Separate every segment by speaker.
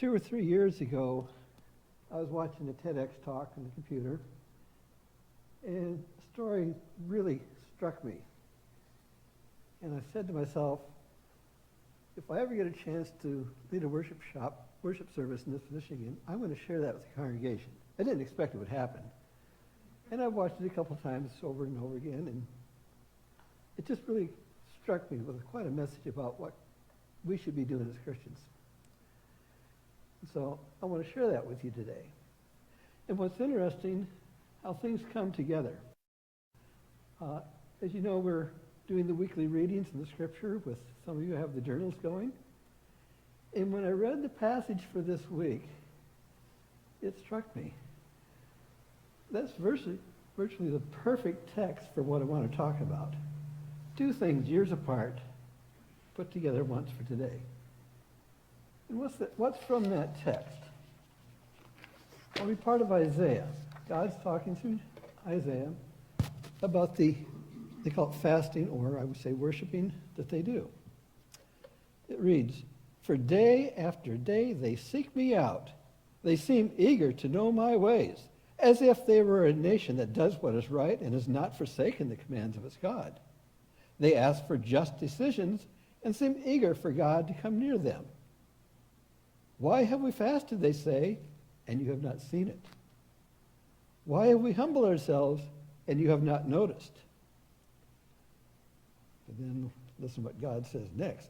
Speaker 1: 2 or 3 years ago, I was watching a TEDx talk on the computer, and a story really struck me. And I said to myself, if I ever get a chance to lead a worship service in this Michigan, I'm going to share that with the congregation. I didn't expect it would happen. And I've watched it a couple times over and over again, and it just really struck me with quite a message about what we should be doing as Christians. So I want to share that with you today. And what's interesting, how things come together. As you know, we're doing the weekly readings in the scripture with some of you have the journals going. And when I read the passage for this week, it struck me. That's virtually the perfect text for what I want to talk about. Two things years apart, put together once for today. And what's from that text? Well, we part of Isaiah. God's talking through Isaiah about they call it fasting, or I would say worshiping, that they do. It reads, "For day after day they seek me out. They seem eager to know my ways, as if they were a nation that does what is right and has not forsaken the commands of its God. They ask for just decisions and seem eager for God to come near them. Why have we fasted, they say, and you have not seen it? Why have we humbled ourselves, and you have not noticed?" But then listen what God says next.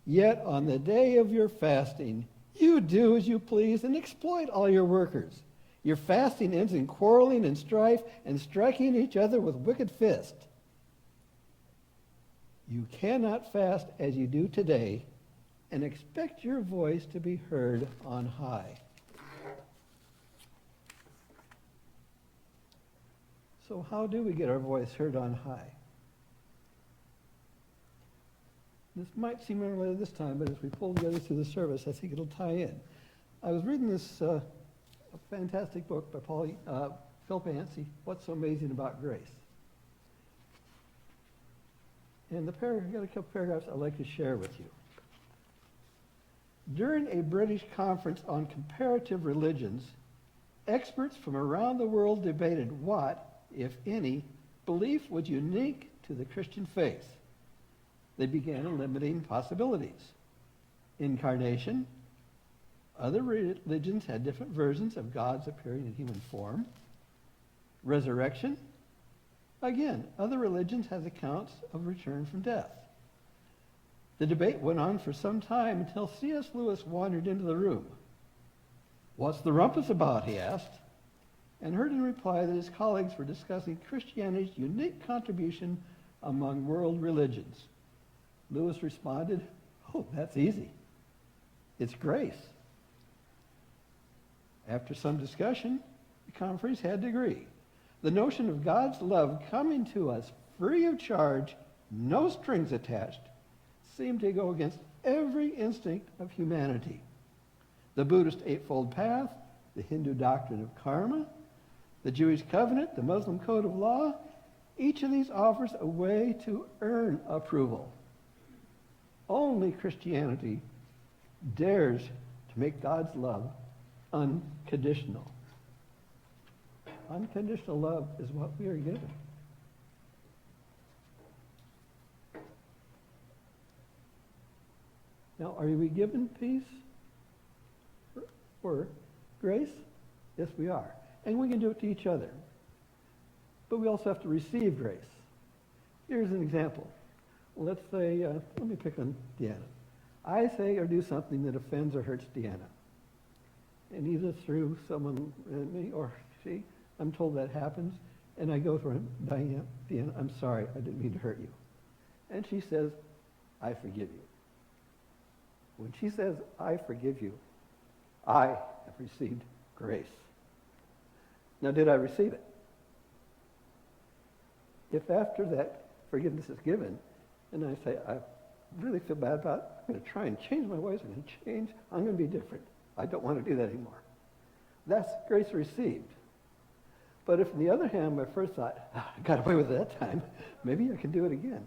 Speaker 1: "Yet on the day of your fasting, you do as you please and exploit all your workers. Your fasting ends in quarreling and strife and striking each other with wicked fists. You cannot fast as you do today and expect your voice to be heard on high." So how do we get our voice heard on high? This might seem unrelated this time, but as we pull together through the service, I think it'll tie in. I was reading this a fantastic book by Phil Yancey, What's So Amazing About Grace? And I've got a couple paragraphs I'd like to share with you. During a British conference on comparative religions, experts from around the world debated what, if any, belief was unique to the Christian faith. They began eliminating possibilities. Incarnation. Other religions had different versions of God's appearing in human form. Resurrection. Again, other religions have accounts of return from death. The debate went on for some time until C.S. Lewis wandered into the room. "What's the rumpus about?" he asked, and heard in reply that his colleagues were discussing Christianity's unique contribution among world religions. Lewis responded, "Oh, that's easy. It's grace." After some discussion, the conferees had to agree. The notion of God's love coming to us free of charge, no strings attached, seemed to go against every instinct of humanity. The Buddhist Eightfold Path, the Hindu doctrine of karma, the Jewish covenant, the Muslim code of law, each of these offers a way to earn approval. Only Christianity dares to make God's love unconditional. Unconditional love is what we are given. Now, are we given peace or grace? Yes, we are. And we can do it to each other. But we also have to receive grace. Here's an example. Let's say, let me pick on Deanna. I say or do something that offends or hurts Deanna. And either through someone, me or she, I'm told that happens, and I go to her, Deanna, I'm sorry, I didn't mean to hurt you. And she says, I forgive you. When she says, I forgive you, I have received grace. Now, did I receive it? If after that forgiveness is given, and I say, I really feel bad about it, I'm going to try and change my ways, I'm going to change, I'm going to be different. I don't want to do that anymore. That's grace received. But if on the other hand, my first thought, I got away with it that time, maybe I can do it again.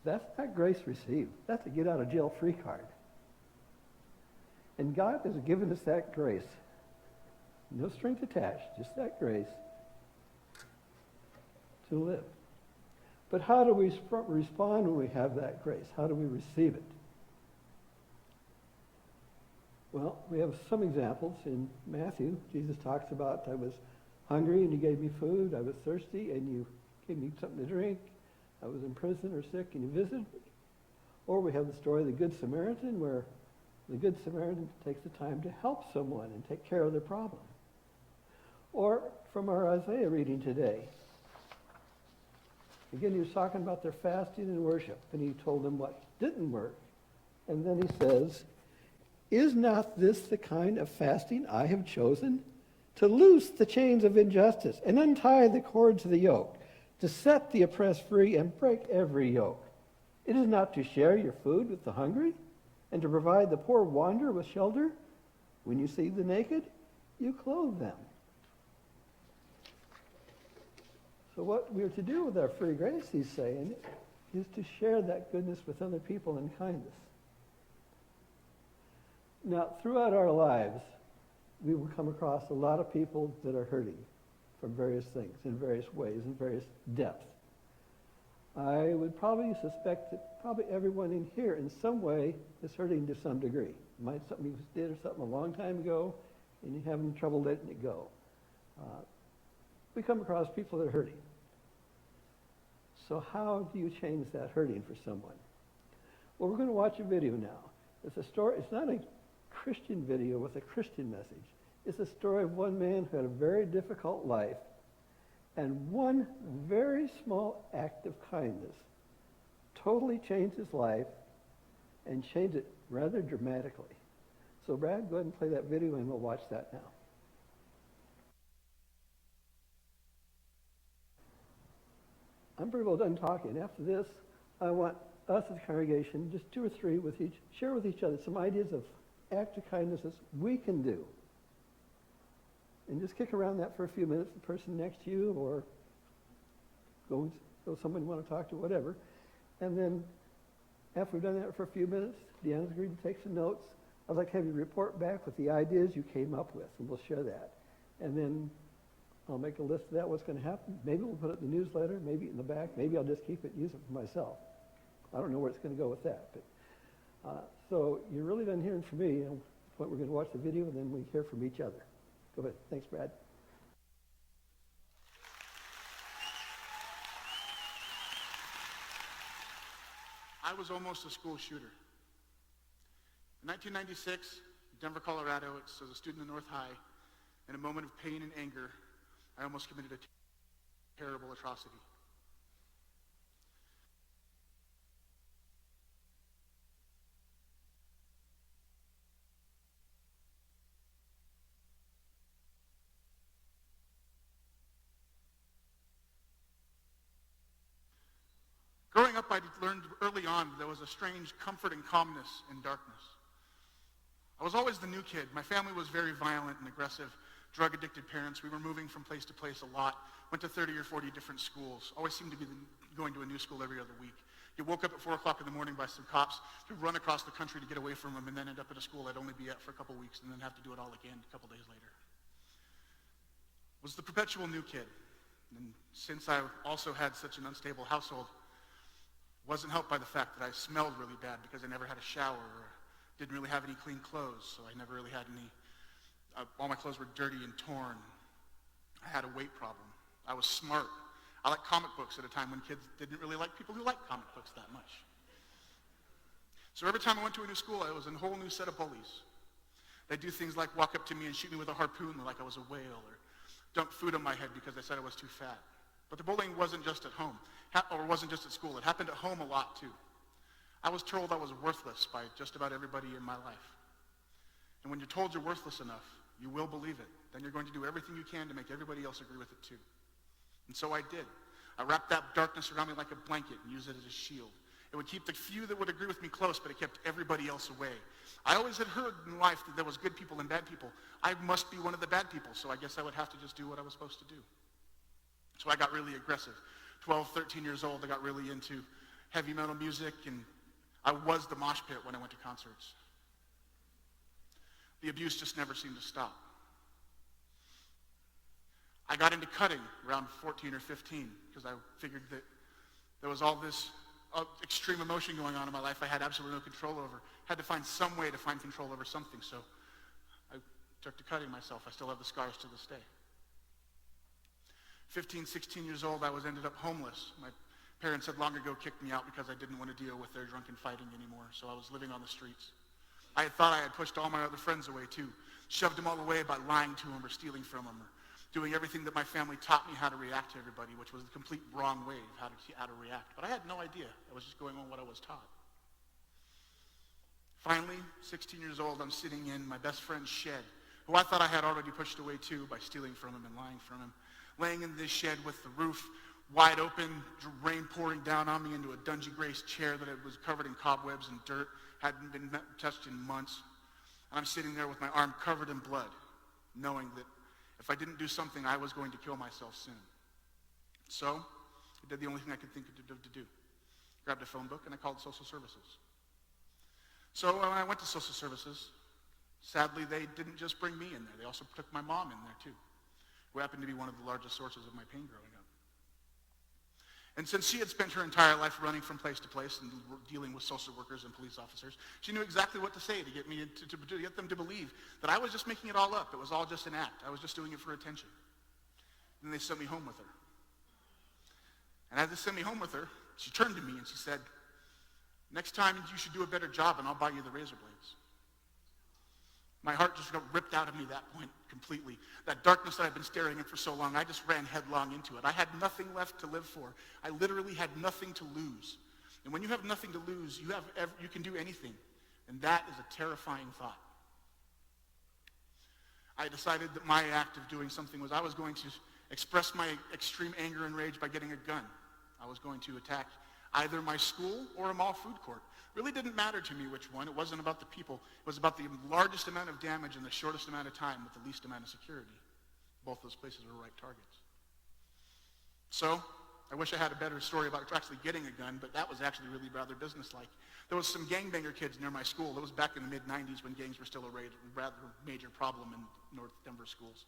Speaker 1: That's not grace received. That's a get out of jail free card. And God has given us that grace. No strings attached, just that grace to live. But how do we respond when we have that grace? How do we receive it? Well, we have some examples. In Matthew, Jesus talks about, I was hungry and you gave me food. I was thirsty and you gave me something to drink. I was in prison or sick and you visited me. Or we have the story of the Good Samaritan, where the Good Samaritan takes the time to help someone and take care of their problem. Or from our Isaiah reading today. Again, he was talking about their fasting and worship, and he told them what didn't work. And then he says, is not this the kind of fasting I have chosen? To loose the chains of injustice and untie the cords of the yoke, to set the oppressed free and break every yoke. It is not to share your food with the hungry and to provide the poor wanderer with shelter. When you see the naked, you clothe them. So what we are to do with our free grace, he's saying, is to share that goodness with other people in kindness. Now, throughout our lives, we will come across a lot of people that are hurting from various things, in various ways, in various depths. I would probably suspect that probably everyone in here in some way is hurting to some degree. It might be something you did or something a long time ago, and you're having trouble letting it go. We come across people that are hurting. So how do you change that hurting for someone? Well, we're going to watch a video now. It's a story. It's not a Christian video with a Christian message. It's a story of one man who had a very difficult life, and one very small act of kindness totally changed his life and changed it rather dramatically. So Brad, go ahead and play that video and we'll watch that now. I'm pretty well done talking. After this, I want us as a congregation, just two or three, share with each other some ideas of acts of kindness we can do. And just kick around that for a few minutes, the person next to you, or go someone you want to talk to, whatever. And then after we've done that for a few minutes, Deanna's agreed to take some notes. I'd like to have you report back with the ideas you came up with, and we'll share that. And then I'll make a list of that, what's going to happen. Maybe we'll put it in the newsletter, maybe in the back. Maybe I'll just keep it and use it for myself. I don't know where it's going to go with that. But so you're really done hearing from me. At the point we're going to watch the video, and then we hear from each other. Go ahead. Thanks, Brad.
Speaker 2: I was almost a school shooter. In 1996, Denver, Colorado, as a student in North High, in a moment of pain and anger, I almost committed a terrible atrocity. Growing up, I learned early on there was a strange comfort and calmness in darkness. I was always the new kid. My family was very violent and aggressive, drug-addicted parents. We were moving from place to place a lot, went to 30 or 40 different schools, always seemed to be going to a new school every other week. You woke up at 4 o'clock in the morning by some cops who'd run across the country to get away from them and then end up at a school I'd only be at for a couple weeks and then have to do it all again a couple days later. Was the perpetual new kid. And since I also had such an unstable household, wasn't helped by the fact that I smelled really bad because I never had a shower or didn't really have any clean clothes, so I never really had any, all my clothes were dirty and torn. I had a weight problem. I was smart. I liked comic books at a time when kids didn't really like people who liked comic books that much. So every time I went to a new school, I was in a whole new set of bullies. They'd do things like walk up to me and shoot me with a harpoon like I was a whale, or dump food on my head because they said I was too fat. But the bullying wasn't just at home, or wasn't just at school. It happened at home a lot, too. I was told I was worthless by just about everybody in my life. And when you're told you're worthless enough, you will believe it. Then you're going to do everything you can to make everybody else agree with it, too. And so I did. I wrapped that darkness around me like a blanket and used it as a shield. It would keep the few that would agree with me close, but it kept everybody else away. I always had heard in life that there was good people and bad people. I must be one of the bad people, so I guess I would have to just do what I was supposed to do. So I got really aggressive. 12, 13 years old, I got really into heavy metal music, and I was the mosh pit when I went to concerts. The abuse just never seemed to stop. I got into cutting around 14 or 15 because I figured that there was all this extreme emotion going on in my life I had absolutely no control over. Had to find some way to find control over something, so I took to cutting myself. I still have the scars to this day. 15, 16 years old, I ended up homeless. My parents had long ago kicked me out because I didn't want to deal with their drunken fighting anymore, so I was living on the streets. I had thought I had pushed all my other friends away too, shoved them all away by lying to them or stealing from them or doing everything that my family taught me how to react to everybody, which was the complete wrong way of how to react. But I had no idea. I was just going on what I was taught. Finally, 16 years old, I'm sitting in my best friend's shed, who I thought I had already pushed away too by stealing from him and lying from him, laying in this shed with the roof wide open, rain pouring down on me into a dungy gray chair that was covered in cobwebs and dirt, hadn't been touched in months. And I'm sitting there with my arm covered in blood, knowing that if I didn't do something, I was going to kill myself soon. So I did the only thing I could think to do. Grabbed a phone book and I called social services. So when I went to social services, sadly, they didn't just bring me in there. They also took my mom in there too, who happened to be one of the largest sources of my pain growing up. And since she had spent her entire life running from place to place and dealing with social workers and police officers, she knew exactly what to say to get me to get them to believe that I was just making it all up. It was all just an act. I was just doing it for attention. Then they sent me home with her. And as they sent me home with her, she turned to me and she said, "Next time you should do a better job and I'll buy you the razor blades." My heart just got ripped out of me at that point completely. That darkness that I've been staring at for so long, I just ran headlong into it. I had nothing left to live for. I literally had nothing to lose. And when you have nothing to lose, you can do anything. And that is a terrifying thought. I decided that my act of doing something was I was going to express my extreme anger and rage by getting a gun. I was going to attack either my school or a mall food court. Really didn't matter to me which one. It wasn't about the people. It was about the largest amount of damage in the shortest amount of time with the least amount of security. Both those places were right targets. So I wish I had a better story about actually getting a gun, but that was actually really rather businesslike. There was some gangbanger kids near my school. It was back in the mid-'90s when gangs were still a rather major problem in North Denver schools.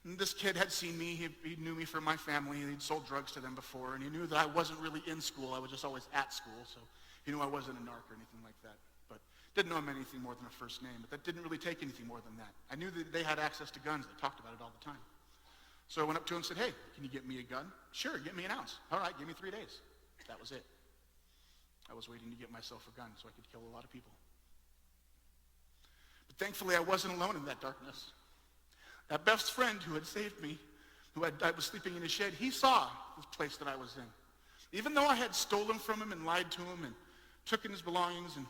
Speaker 2: And this kid had seen me. He knew me from my family. He'd sold drugs to them before, and he knew that I wasn't really in school. I was just always at school, so he knew I wasn't a narc or anything like that. But didn't know him anything more than a first name. But that didn't really take anything more than that. I knew that they had access to guns. They talked about it all the time. So I went up to him and said, "Hey, can you get me a gun?" "Sure, get me an ounce." "All right, give me 3 days." That was it. I was waiting to get myself a gun so I could kill a lot of people. But thankfully, I wasn't alone in that darkness. That best friend who had saved me, I was sleeping in his shed, he saw this place that I was in. Even though I had stolen from him and lied to him and took in his belongings and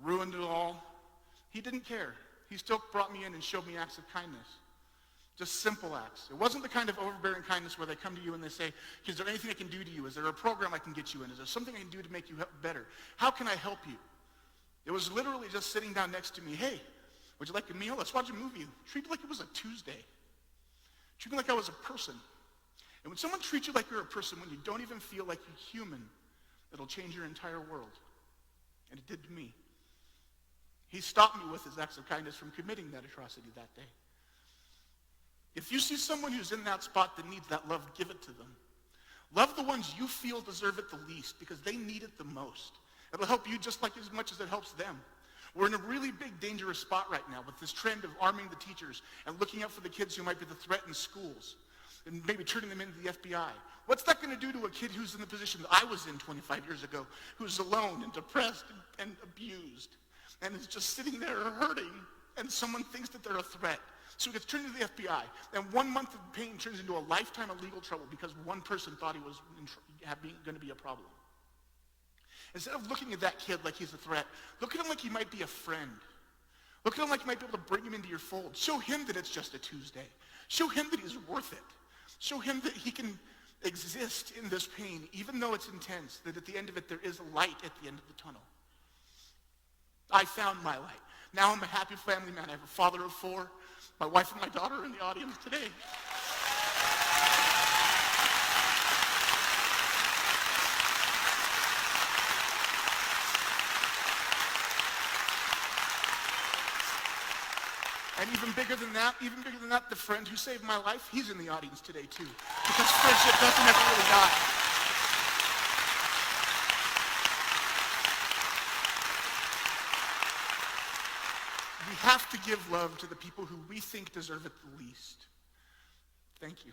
Speaker 2: ruined it all, he didn't care. He still brought me in and showed me acts of kindness. Just simple acts. It wasn't the kind of overbearing kindness where they come to you and they say, "Is there anything I can do to you? Is there a program I can get you in? Is there something I can do to make you better? How can I help you?" It was literally just sitting down next to me. "Hey, would you like a meal? Let's watch a movie." Treat me like it was a Tuesday. Treat me like I was a person. And when someone treats you like you're a person, when you don't even feel like you're human, it'll change your entire world. And it did to me. He stopped me with his acts of kindness from committing that atrocity that day. If you see someone who's in that spot that needs that love, give it to them. Love the ones you feel deserve it the least because they need it the most. It'll help you just like as much as it helps them. We're in a really big, dangerous spot right now with this trend of arming the teachers and looking out for the kids who might be the threat in schools and maybe turning them into the FBI. What's that going to do to a kid who's in the position that I was in 25 years ago, who's alone and depressed and abused and is just sitting there hurting and someone thinks that they're a threat? So he gets turned into the FBI, and 1 month of pain turns into a lifetime of legal trouble because one person thought he was going to be a problem. Instead of looking at that kid like he's a threat, look at him like he might be a friend. Look at him like you might be able to bring him into your fold. Show him that it's just a Tuesday. Show him that he's worth it. Show him that he can exist in this pain, even though it's intense, that at the end of it there is a light at the end of the tunnel. I found my light. Now I'm a happy family man. I have a father of 4. My wife and my daughter are in the audience today. And even bigger than that, the friend who saved my life, he's in the audience today too. Because friendship doesn't ever really die. We have to give love to the people who we think deserve it the least. Thank you.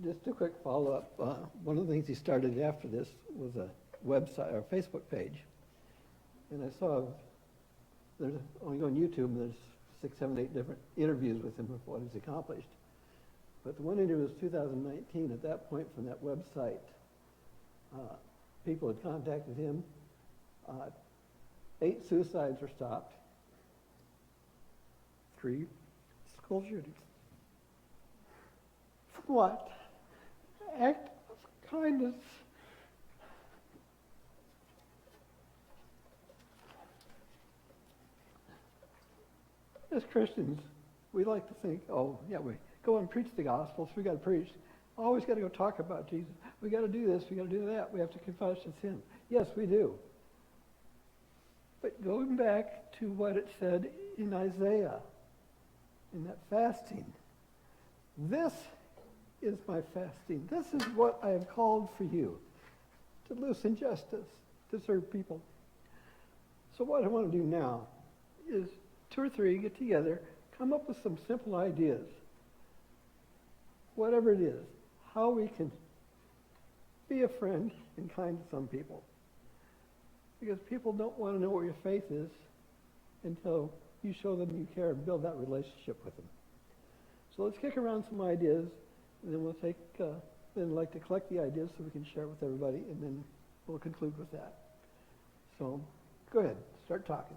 Speaker 1: Just a quick follow-up. One of the things he started after this was a website or Facebook page. And I saw, there's only on YouTube, and there's 6, 7, 8 different interviews with him of what he's accomplished. But the one interview was 2019. At that point, from that website, people had contacted him. 8 suicides were stopped. 3 school shootings. For what? Act of kindness. As Christians, we like to think, oh, yeah, we go and preach the gospel, so we got to preach. Always got to go talk about Jesus. We got to do this, we got to do that. We have to confess his sin. Yes, we do. But going back to what it said in Isaiah, in that fasting, this is my fasting. This is what I have called for you, to loosen justice, to serve people. So what I want to do now is 2 or 3 get together, come up with some simple ideas, whatever it is, how we can be a friend and kind to some people. Because people don't want to know what your faith is until you show them you care and build that relationship with them. So let's kick around some ideas, and then we'll take, then I'd like to collect the ideas so we can share it with everybody, and then we'll conclude with that. So go ahead, start talking.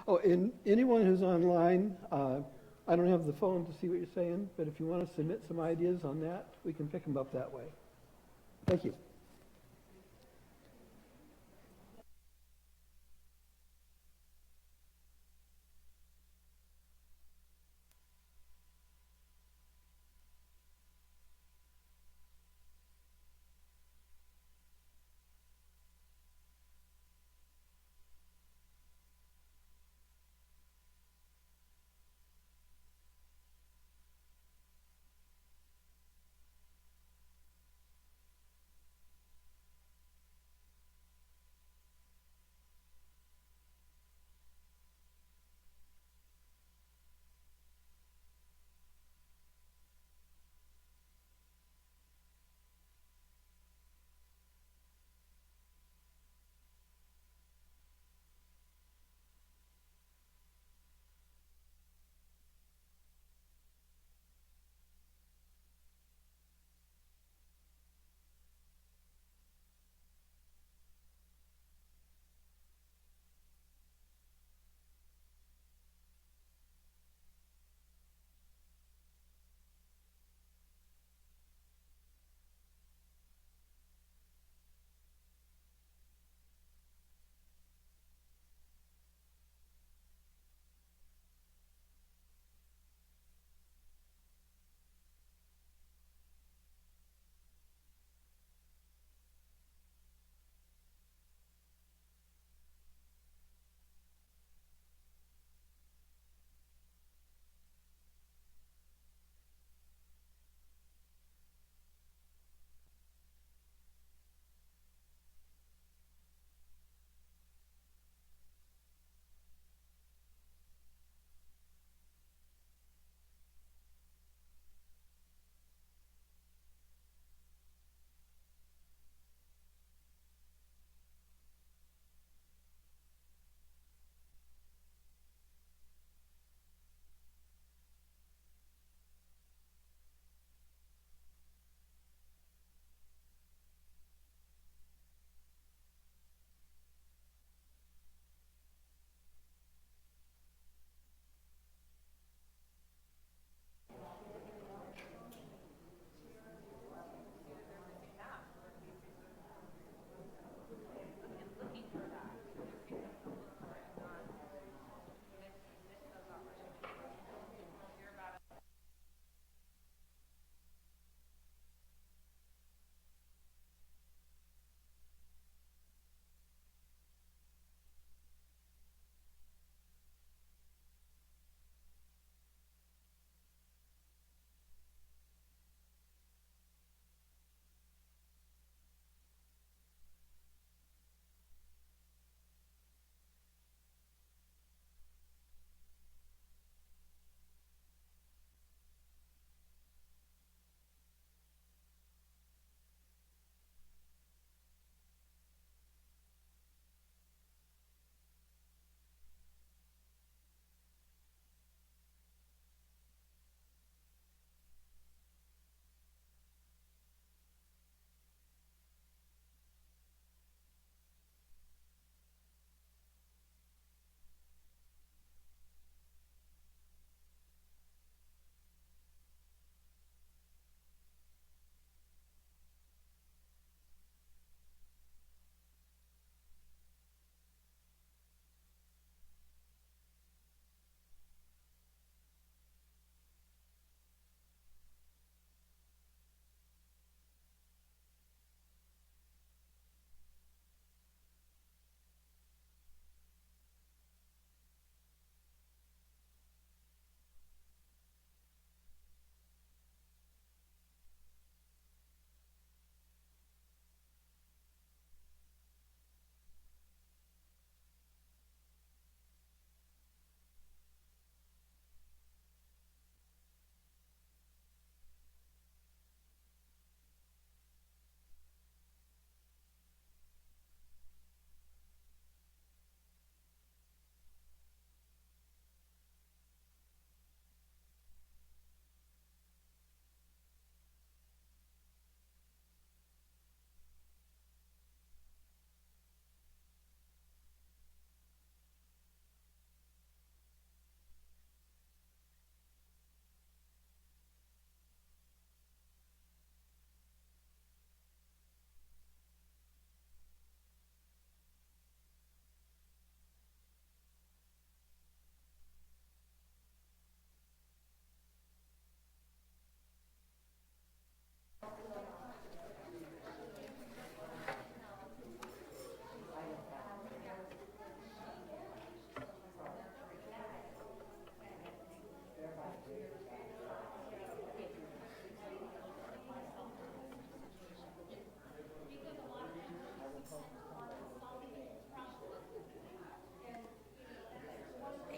Speaker 1: Oh, and anyone who's online, I don't have the phone to see what you're saying, but if you want to submit some ideas on that, we can pick them up that way. Thank you.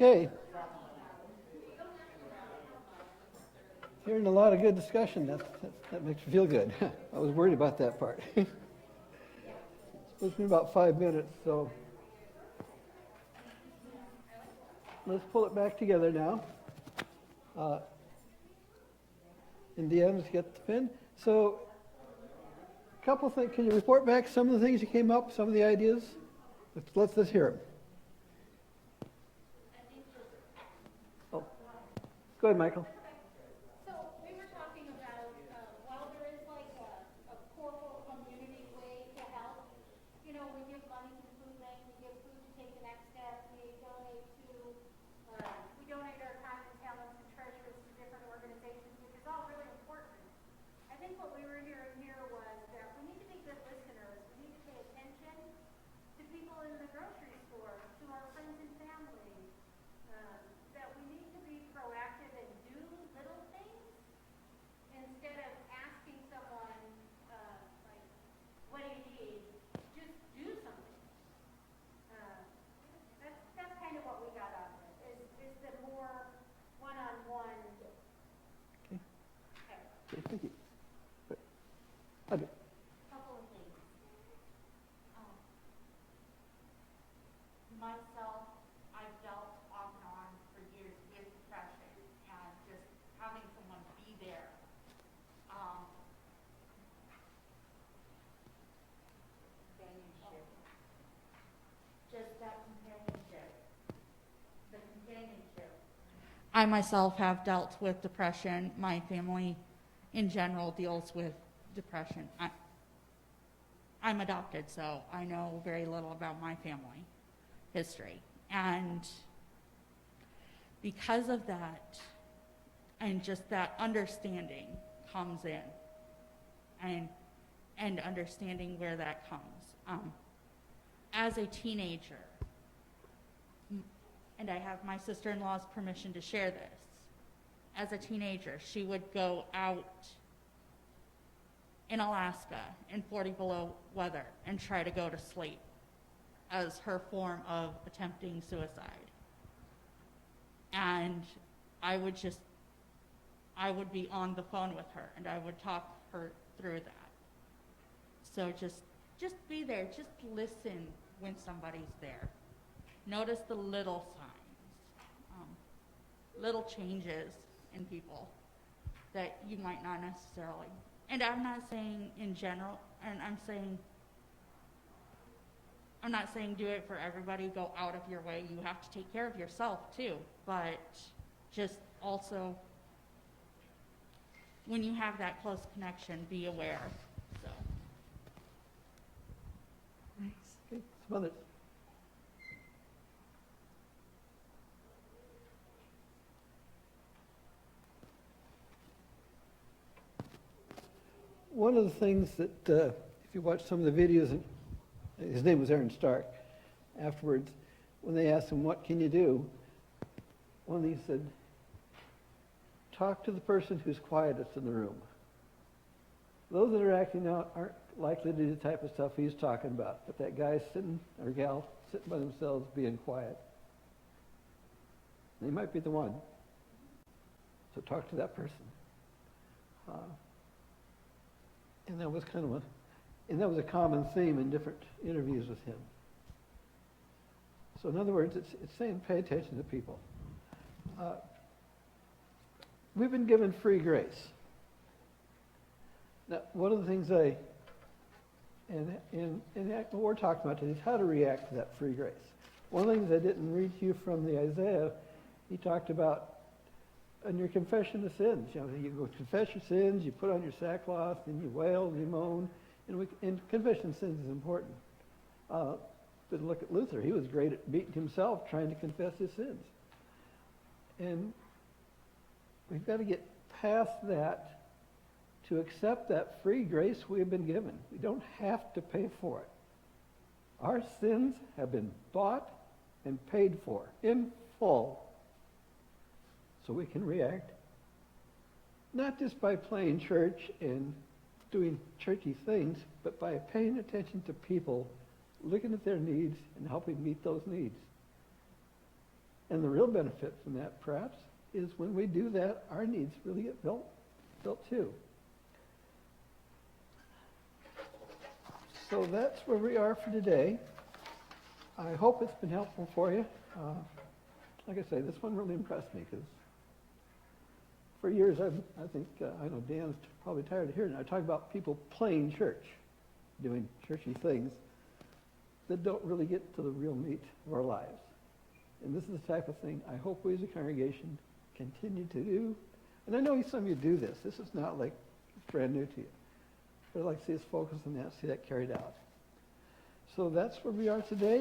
Speaker 1: Okay. Hearing a lot of good discussion. That makes me feel good. I was worried about that part. It's supposed to be about 5 minutes, so let's pull it back together now. Indiana's get the pin. So, a couple things. Can you report back some of the things that came up, some of the ideas? Let's hear them. Oh, go ahead, Michael.
Speaker 3: So we were talking about, while there is like a corporal community way to help, you know, we give money to the food bank, we give food to take the next step, we donate our time and talents and treasures to different organizations, which is all really important. I think what we were hearing here was that we need to be good listeners, we need to pay attention to people in the grocery store, to our friends and family, that we need to be proactive and do little things instead of asking someone, like, what do you need? Just do something. That's kind of what we got out of it, is the more one-on-one.
Speaker 1: Okay. Okay, thank you.
Speaker 3: Couple of things. Myself, I've dealt off and on for years with depression and just having someone be there. Companionship. Just that companionship. The companionship. I myself have dealt with depression. My family in general deals with depression. I'm adopted, so I know very little about my family history. And because of that, and just that understanding comes in, and understanding where that comes. As a teenager, and I have my sister-in-law's permission to share this, as a teenager, she would go out in Alaska in 40 below weather and try to go to sleep as her form of attempting suicide. And I would be on the phone with her and I would talk her through that. So just be there, just listen when somebody's there. Notice the little signs, little changes in people that you might not necessarily. And I'm not saying in general, and I'm not saying do it for everybody, go out of your way. You have to take care of yourself too. But just also, when you have that close connection, be aware. So.
Speaker 1: Nice. Okay, some others. One of the things that, if you watch some of the videos, and his name was Aaron Stark, afterwards, when they asked him, what can you do? One of these said, talk to the person who's quietest in the room. Those that are acting out aren't likely to do the type of stuff he's talking about, but that guy sitting, or gal, sitting by themselves being quiet. They might be the one. So talk to that person. And that was a common theme in different interviews with him. So in other words, it's saying pay attention to people. We've been given free grace. Now, one of the things what we're talking about today is how to react to that free grace. One of the things I didn't read to you from the Isaiah, he talked about in your confession of sins. You know, you go confess your sins, you put on your sackcloth, and you wail and you moan. And confession of sins is important. But look at Luther. He was great at beating himself trying to confess his sins. And we've got to get past that to accept that free grace we have been given. We don't have to pay for it. Our sins have been bought and paid for in full. So we can react, not just by playing church and doing churchy things, but by paying attention to people, looking at their needs, and helping meet those needs. And the real benefit from that, perhaps, is when we do that, our needs really get built too. So that's where we are for today. I hope it's been helpful for you. Like I say, this one really impressed me because for years I know Dan's probably tired of hearing it. I talk about people playing church, doing churchy things that don't really get to the real meat of our lives. And this is the type of thing I hope we as a congregation continue to do. And I know some of you do this. This is not like brand new to you. But I'd like to see us focus on that, see that carried out. So that's where we are today.